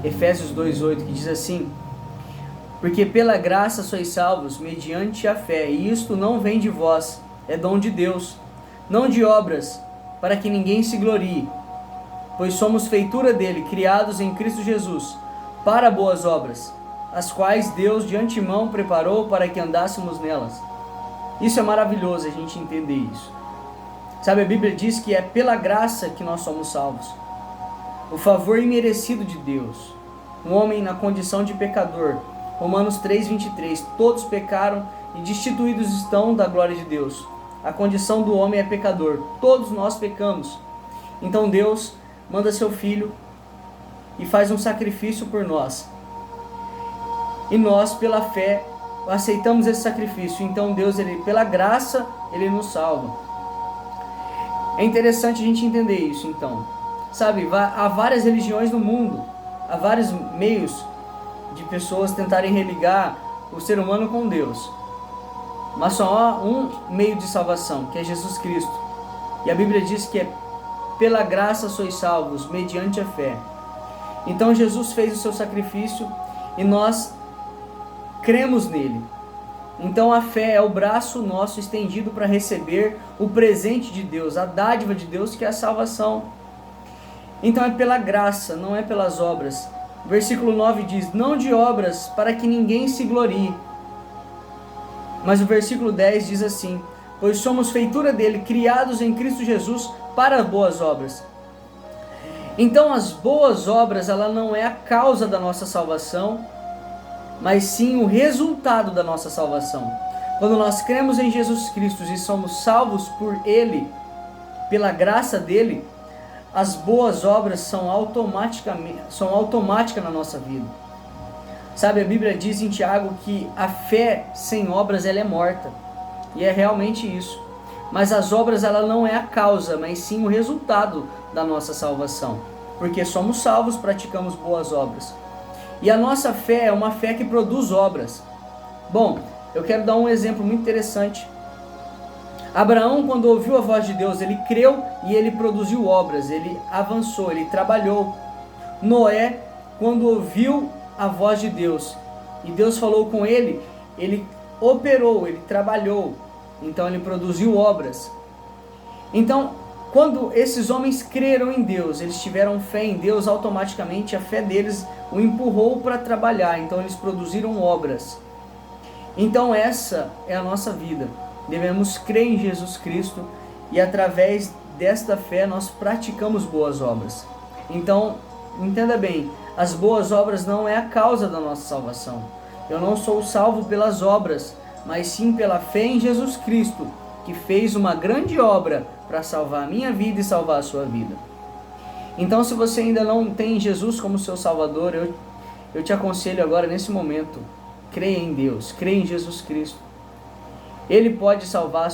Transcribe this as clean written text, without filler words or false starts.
Efésios 2:8, que diz assim: porque pela graça sois salvos, mediante a fé, e isto não vem de vós, é dom de Deus, não de obras, para que ninguém se glorie, pois somos feitura dele, criados em Cristo Jesus, para boas obras, as quais Deus de antemão preparou para que andássemos nelas. Isso é maravilhoso a gente entender isso. Sabe, a Bíblia diz que é pela graça que nós somos salvos. O favor imerecido de Deus. Um homem na condição de pecador. Romanos 3:23. Todos pecaram e destituídos estão da glória de Deus. A condição do homem é pecador. Todos nós pecamos. Então Deus manda seu Filho e faz um sacrifício por nós. E nós, pela fé, aceitamos esse sacrifício. Então Deus, pela graça, Ele nos salva. É interessante a gente entender isso, então. Sabe, há várias religiões no mundo, há vários meios de pessoas tentarem religar o ser humano com Deus. Mas só há um meio de salvação, que é Jesus Cristo. E a Bíblia diz que é pela graça sois salvos, mediante a fé. Então Jesus fez o seu sacrifício e nós cremos nele. Então a fé é o braço nosso estendido para receber o presente de Deus, a dádiva de Deus, que é a salvação. Então é pela graça, não é pelas obras. Versículo 9 diz: não de obras, para que ninguém se glorie. Mas o versículo 10 diz assim: pois somos feitura dele, criados em Cristo Jesus para boas obras. Então as boas obras, ela não é a causa da nossa salvação, mas sim o resultado da nossa salvação. Quando nós cremos em Jesus Cristo e somos salvos por Ele, pela graça dele, as boas obras são automáticas na nossa vida. Sabe, a Bíblia diz em Tiago que a fé sem obras ela é morta. E é realmente isso. Mas as obras ela não é a causa, mas sim o resultado da nossa salvação. Porque somos salvos, praticamos boas obras. E a nossa fé é uma fé que produz obras. Bom, eu quero dar um exemplo muito interessante. Abraão, quando ouviu a voz de Deus, ele creu e ele produziu obras, ele avançou, ele trabalhou. Noé, quando ouviu a voz de Deus e Deus falou com ele, ele operou, ele trabalhou, então ele produziu obras. Então, quando esses homens creram em Deus, eles tiveram fé em Deus, automaticamente a fé deles o empurrou para trabalhar, então eles produziram obras. Então essa é a nossa vida. Devemos crer em Jesus Cristo e através desta fé nós praticamos boas obras. Então, entenda bem, as boas obras não é a causa da nossa salvação. Eu não sou salvo pelas obras, mas sim pela fé em Jesus Cristo, que fez uma grande obra para salvar a minha vida e salvar a sua vida. Então, se você ainda não tem Jesus como seu Salvador, eu te aconselho agora, nesse momento, creia em Deus, creia em Jesus Cristo. Ele pode salvar